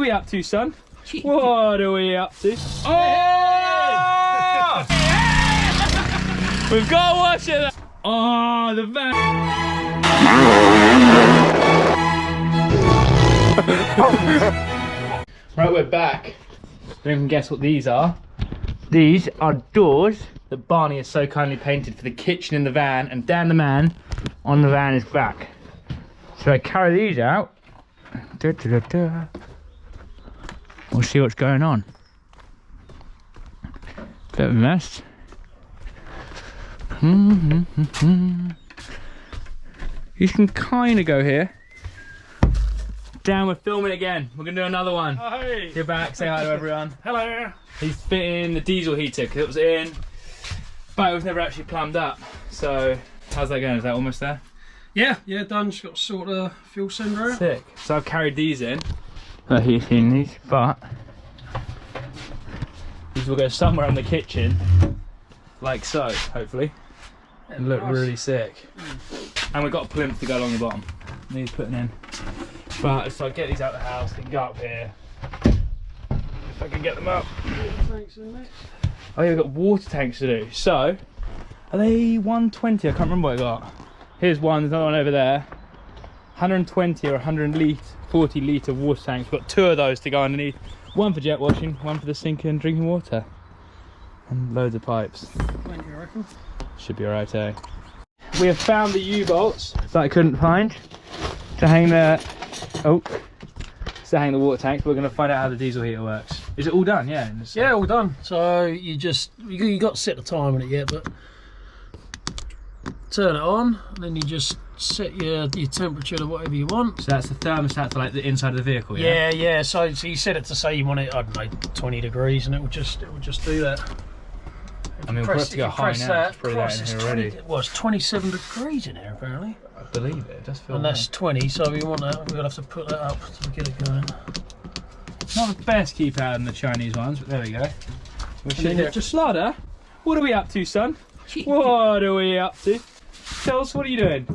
we up to, son? What are we up to? Oh! We've got to watch it. Oh, the van. Right, we're back. Don't even guess what these are. These are doors that Barney has so kindly painted for the kitchen in the van, and Dan the man on the van is back. So I carry these out. We'll see what's going on. Bit of a mess. You can kind of go here. Dan, we're filming again. We're going to do another one. Oh, hey. You're back. Say hi to everyone. Hello. He's fitting the diesel heater because it was in, but it was never actually plumbed up. So how's that going? Is that almost there? Yeah, done. Just got to sort the fuel cylinder out. Sick. So I've carried these in. He's seen these, but these will go somewhere in the kitchen, like so, hopefully, and look nice. Really sick. And we've got a plinth to go along the bottom. Needs putting in. But so I get these out of the house, they can go up here. If I can get them up. Oh yeah, we've got water tanks to do. So, are they 120? I can't remember what I got. Here's one, there's another one over there. 120 or 140 litre water tanks. We've got 2 of those to go underneath. One for jet washing, one for the sink and drinking water. And loads of pipes. 20, I reckon. Should be alright, eh? We have found the U-bolts that I couldn't find to hang the water tanks, but we're going to find out how the diesel heater works. Is it all done? Yeah. Yeah, all done. So you got to set the time on it yet, but turn it on, and then you just set your temperature to whatever you want. So that's the thermostat for like the inside of the vehicle, yeah? Yeah. So you set it to say you want it, I don't know, 20 degrees, and it will just do that. I mean, we'll have to go high now. It's pretty light in here already. Well, it's 27 degrees in here apparently. I believe it. It does feel. And that's 20. So if you want that, we're gonna have to put that up to get it going. Not the best keypad in the Chinese ones, but there we go. We're sitting here. Just Slaughter, what are we up to, son? What are we up to? Tell us, what are you doing?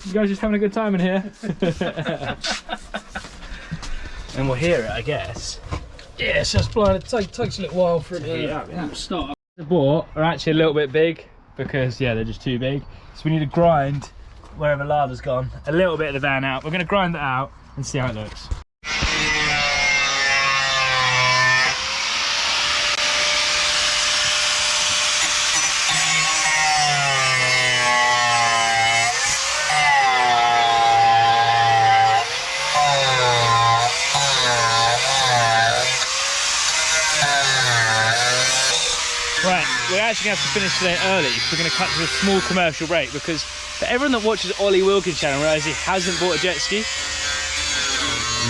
You guys just having a good time in here? And we'll hear it, I guess. Yeah, so it's blind. It takes a little while for it to heat up. Yeah. Start. The bore are actually a little bit big because, yeah, they're just too big. So we need to grind wherever lava's gone a little bit of the van out. We're going to grind that out and see how it looks. We're actually going to have to finish today early. We're going to cut to a small commercial break because for everyone that watches Ollie Wilkins' channel realises he hasn't bought a jet ski,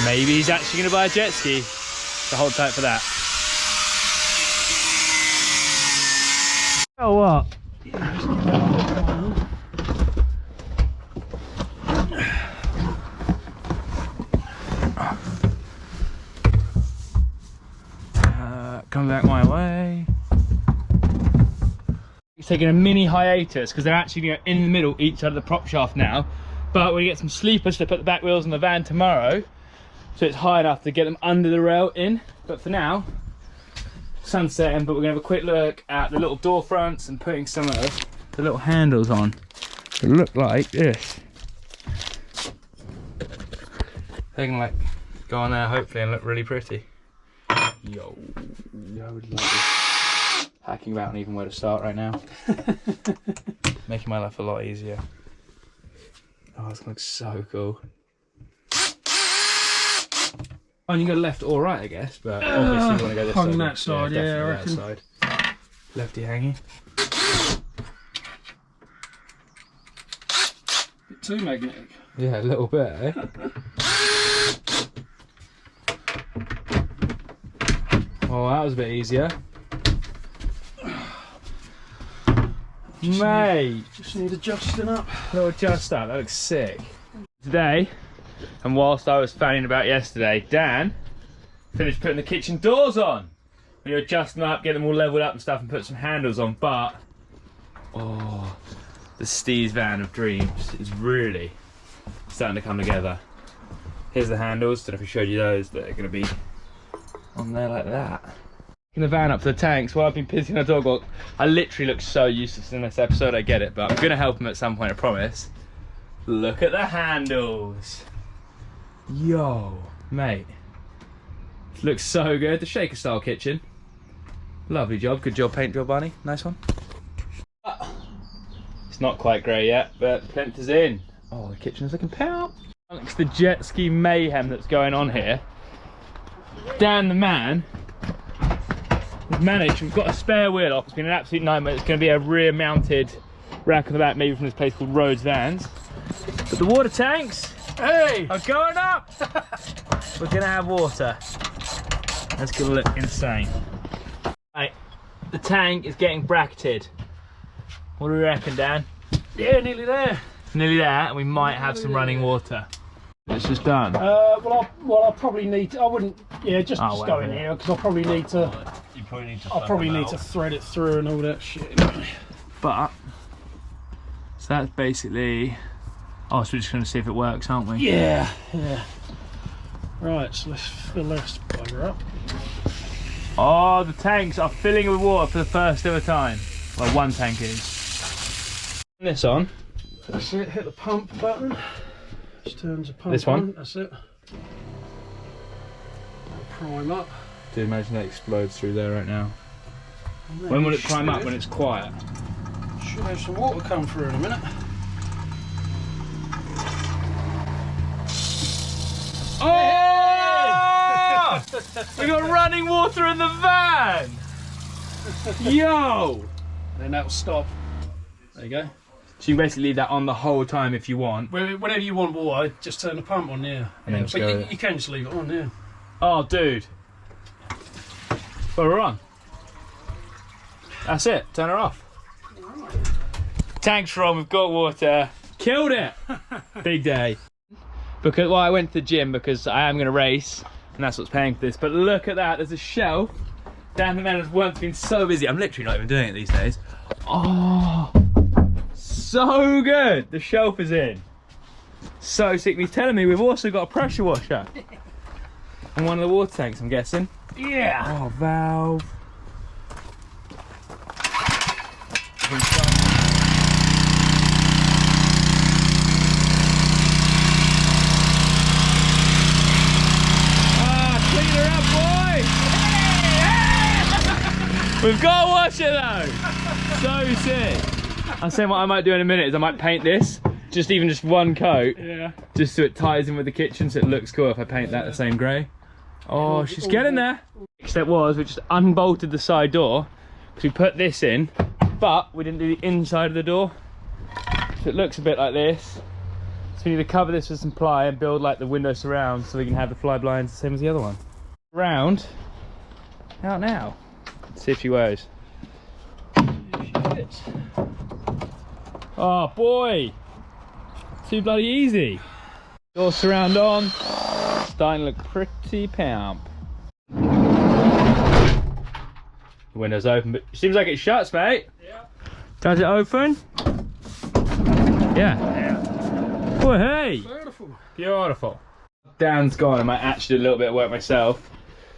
maybe he's actually going to buy a jet ski. So hold tight for that. Oh, what? Come back my way. Taking a mini hiatus because they're actually in the middle each side of the prop shaft now, but we get some sleepers to put the back wheels on the van tomorrow, so it's high enough to get them under the rail in. But for now, sun's setting, but we're gonna have a quick look at the little door fronts and putting some of the little handles on that look like this. They're gonna like go on there hopefully and look really pretty. Yo, I would love this. Hacking about and even where to start right now. Making my life a lot easier. Oh, this looks so cool. Oh, and you go left or right, I guess, but obviously you want to go this side. On that side, yeah, I reckon. That side. Lefty hanging. Bit too magnetic. Yeah, a little bit, eh? Oh, that was a bit easier. Mate, just need adjusting up. A little adjust up, that looks sick. Today, and whilst I was fanning about yesterday, Dan finished putting the kitchen doors on. We were adjusting them up, get them all leveled up and stuff, and put some handles on. But oh, the Steeze van of dreams is really starting to come together. Here's the handles. Don't know if I showed you those. They're going to be on there like that. In the van up to the tanks while I've been pissing a dog walk. I literally look so useless in this episode, I get it, but I'm going to help him at some point, I promise. Look at the handles. Yo, mate. Looks so good. The shaker style kitchen. Lovely job. Good job, paint job, Barney. Nice one. It's not quite grey yet, but plinth is in. Oh, the kitchen is looking pow. It's the jet ski mayhem that's going on here. Dan the man, we've managed, we've got a spare wheel off. It's been an absolute nightmare. It's going to be a rear mounted rack on the back, maybe from this place called Rhodes Vans. But the water tanks, hey, are going up. We're going to have water. That's going to look insane. Right, the tank is getting bracketed. What do we reckon, Dan? Yeah, nearly there. Nearly there, and we might have some running water. It's just done. Well, I'll probably need to, I wouldn't, yeah, just go in here, because I'll probably need to, I'll probably need to thread it through and all that shit. But, so that's basically, oh, so we're just going to see if it works, aren't we? Yeah, yeah. Right, so let's fill this bugger up. Oh, the tanks are filling with water for the first ever time. Well, one tank is. Turn this on. That's it, hit the pump button. Just turns the pump this one? on, that's it. Prime up. Do you imagine that explodes through there right now? When will it prime up? When it's quiet? Should have some water come through in a minute. Oh! We got running water in the van! Yo! Then that'll stop. There you go. So you can basically leave that on the whole time if you want. Whenever you want water, just turn the pump on, yeah. And then but you can just leave it on, yeah. Oh, dude. Well, we're on. That's it. Turn her off. Right. Tanks are on. We've got water. Killed it. Big day. Because, well, I went to the gym because I am going to race, and that's what's paying for this. But look at that. There's a shelf. Dan the man has once been so busy. I'm literally not even doing it these days. Oh, so good. The shelf is in. So sick. He's telling me we've also got a pressure washer. And one of the water tanks, I'm guessing. Yeah. Oh, valve. Ah, clean her up, boy! We've got a washer though. So sick. I'm saying what I might do in a minute is I might paint this. Just one coat. Yeah. Just so it ties in with the kitchen, so it looks cool if I paint that the same grey. Oh, she's getting there. Next step was we just unbolted the side door because we put this in, but we didn't do the inside of the door. So it looks a bit like this. So we need to cover this with some ply and build like the window surround so we can have the fly blinds the same as the other one. Round. Out now. Let's see if she wears. Oh boy. Too bloody easy. Door surround on. Starting to look pretty pamp. The window's open, but it seems like it shuts, mate. Yeah. Does it open? Yeah. Oh, hey. Beautiful. Beautiful. Dan's gone. I might actually do a little bit of work myself.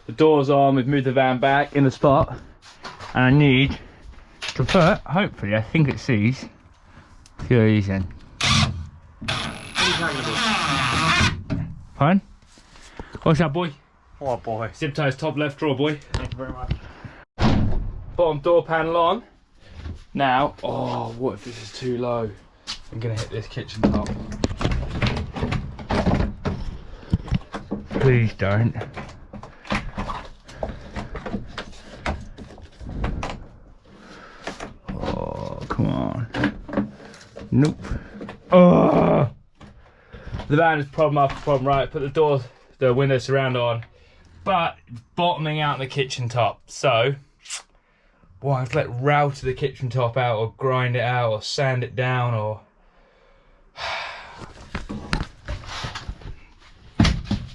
The door's on. We've moved the van back in the spot. And I need to put, hopefully, I think it sees, these in. Fine. What's that, boy? Oh boy. Zip ties top left drawer, boy. Thank you very much. Bottom door panel on. Now, oh, what if this is too low? I'm gonna hit this kitchen top. Please don't. Oh, come on. Nope. Oh! The van is problem after problem, right? Put the window surround on, but bottoming out the kitchen top. So, well, I have to like router the kitchen top out, or grind it out, or sand it down, or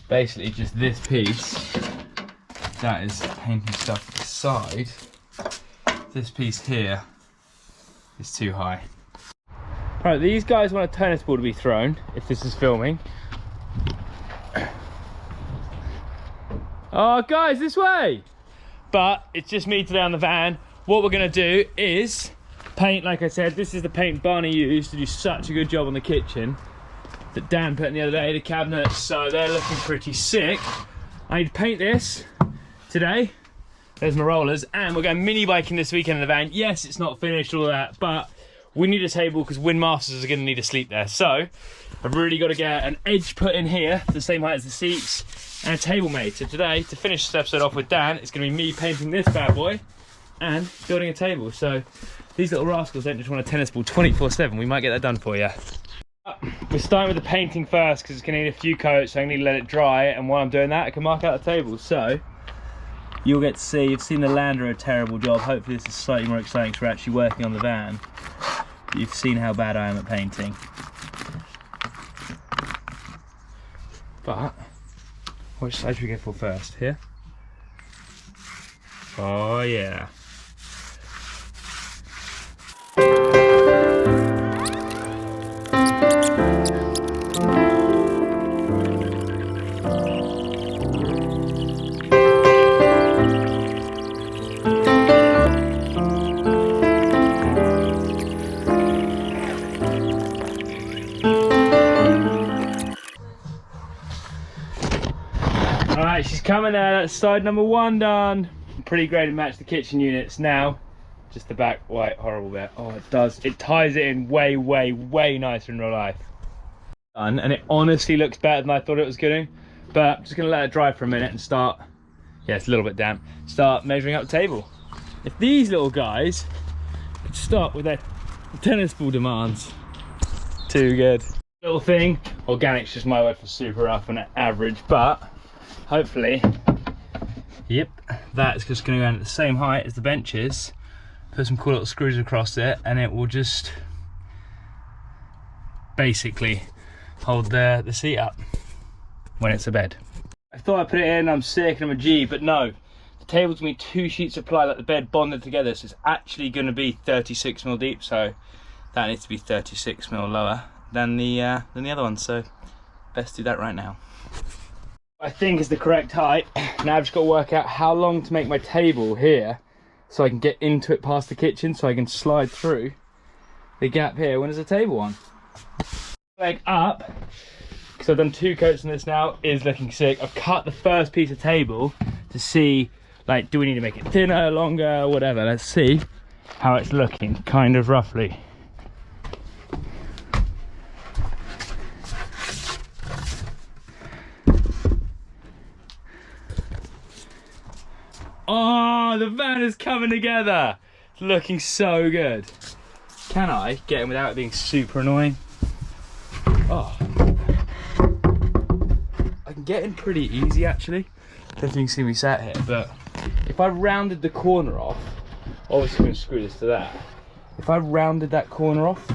basically just this piece that is painting stuff to the side. This piece here is too high. Right, these guys want a tennis ball to be thrown if this is filming. Oh guys, this way. But it's just me today on the van. What we're gonna do is paint, like I said, this is the paint Barney used to do such a good job on the kitchen that Dan put in the other day, the cabinets, so they're looking pretty sick. I need to paint this today. There's my rollers, and we're going mini biking this weekend in the van. Yes, it's not finished, all that, but we need a table because Windmasters are gonna need to sleep there. So I've really got to get an edge put in here, the same height as the seats, and a table made. So today, to finish this episode off with Dan, it's gonna be me painting this bad boy and building a table. So these little rascals don't just want a tennis ball 24/7. We might get that done for you. We're starting with the painting first because it's gonna need a few coats, so I need to let it dry, and while I'm doing that, I can mark out the table. So you'll get to see, you've seen the Land do a terrible job. Hopefully this is slightly more exciting because we're actually working on the van. You've seen how bad I am at painting. But which side should we go for first? Here? Oh yeah. Alright, she's coming there. That's side number 1 done. Pretty great to match the kitchen units. Now, just the back white horrible bit. Oh, it does. It ties it in way, way, way nicer in real life. Done, and it honestly looks better than I thought it was going to. But I'm just going to let it dry for a minute and start, yeah, it's a little bit damp, start measuring up the table. If these little guys could stop with their tennis ball demands. Too good. Little thing, organic's just my word for super rough and average, but hopefully, yep, that's just going to go in at the same height as the benches. Put some cool little screws across it, and it will just basically hold the seat up when it's a bed. I thought I'd put it in, I'm sick and I'm a G, but no. The table's going to be 2 sheets of ply like the bed bonded together, so it's actually going to be 36mm deep, so that needs to be 36mm lower than the other one, so best do that right now. I think is the correct height. Now I've just got to work out how long to make my table here so I can get into it past the kitchen, so I can slide through the gap here when there's a table on. Leg up, because I've done 2 coats on this now, is looking sick. I've cut the first piece of table to see, like, do we need to make it thinner, longer, whatever. Let's see how it's looking, kind of roughly. Oh, the van is coming together. It's looking so good. Can I get in without it being super annoying? Oh. I can get in pretty easy actually. Don't think you can see me sat here, but if I rounded the corner off, obviously I'm going to screw this to that. If I rounded that corner off,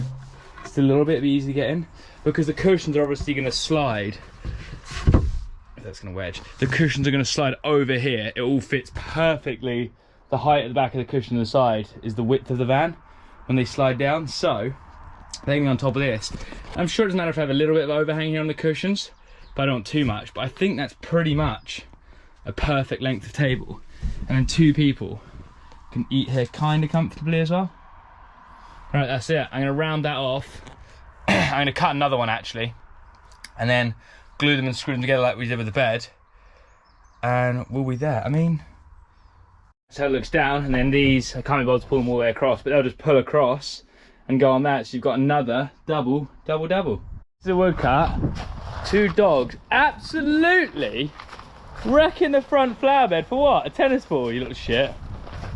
it's a little bit easy to get in because the cushions are obviously going to slide. That's going to wedge. The cushions are going to slide over here. It all fits perfectly. The height at the back of the cushion on the side is the width of the van when they slide down. So they're on top of this. I'm sure it doesn't matter if I have a little bit of overhang here on the cushions, but I don't want too much. But I think that's pretty much a perfect length of table. And then 2 people can eat here kind of comfortably as well. All right, that's it. I'm going to round that off. I'm going to cut another one actually, and then glue them and screw them together like we did with the bed, and we'll be there. I mean, that's how it looks down, and then these, I can't be bothered to pull them all the way across, but they'll just pull across and go on that, so you've got another double. This is a woodcut. 2 dogs absolutely wrecking the front flower bed for what? A tennis ball, you little shit.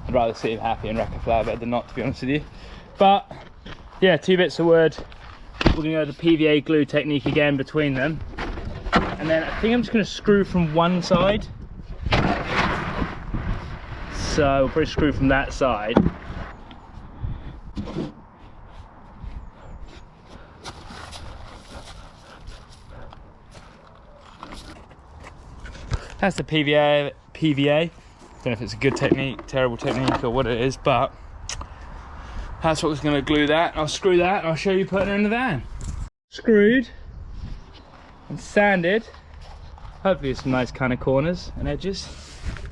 I'd rather see him happy and wreck a flower bed than not, to be honest with you. But yeah, 2 bits of wood. We're gonna go the PVA glue technique again between them. And then I think I'm just going to screw from one side. So we'll probably screw from that side. That's the PVA. Don't know if it's a good technique, terrible technique, or what it is, but that's what's going to glue that. I'll screw that and I'll show you putting it in the van. Screwed and sanded Hopefully with some nice kind of corners and edges.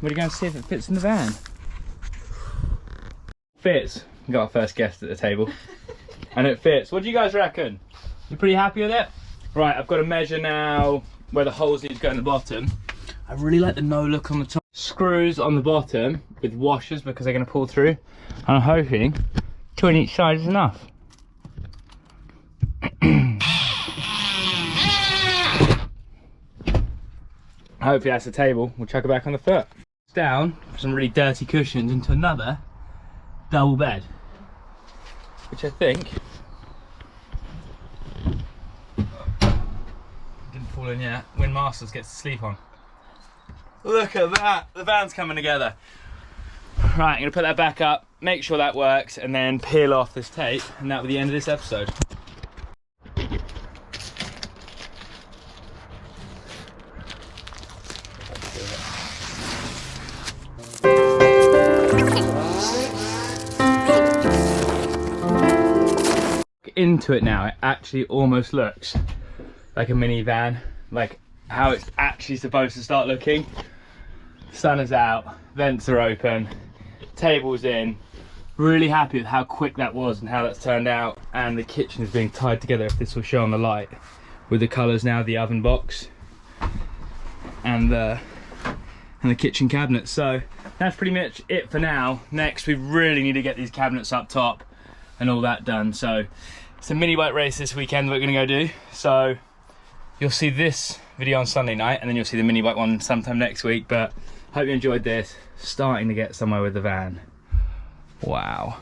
We're going to see if it fits in the van. Fits. We got our first guest at the table. And it fits. What do you guys reckon? You pretty happy with it? Right, I've got to measure now where the holes need to go in the bottom. I really like the no look on the top. Screws on the bottom with washers because they're going to pull through. And I'm hoping 2 on each side is enough. Hopefully that's the table. We'll chuck it back on the foot. It's down for some really dirty cushions into another double bed, which I think didn't fall in yet. Win Masters gets to sleep on. Look at that, the van's coming together. Right, I'm gonna put that back up, make sure that works, and then peel off this tape, and that'll be the end of this episode. Into it now, it actually almost looks like a minivan, like how it's actually supposed to start looking. Sun is out, vents are open, table's in. Really happy with how quick that was and how that's turned out. And the kitchen is being tied together, if this will show on the light, with the colours now, the oven box and the kitchen cabinet. So that's pretty much it for now. Next we really need to get these cabinets up top and all that done. So it's a mini bike race this weekend that we're gonna go do. So you'll see this video on Sunday night and then you'll see the mini bike one sometime next week. But hope you enjoyed this. Starting to get somewhere with the van. Wow.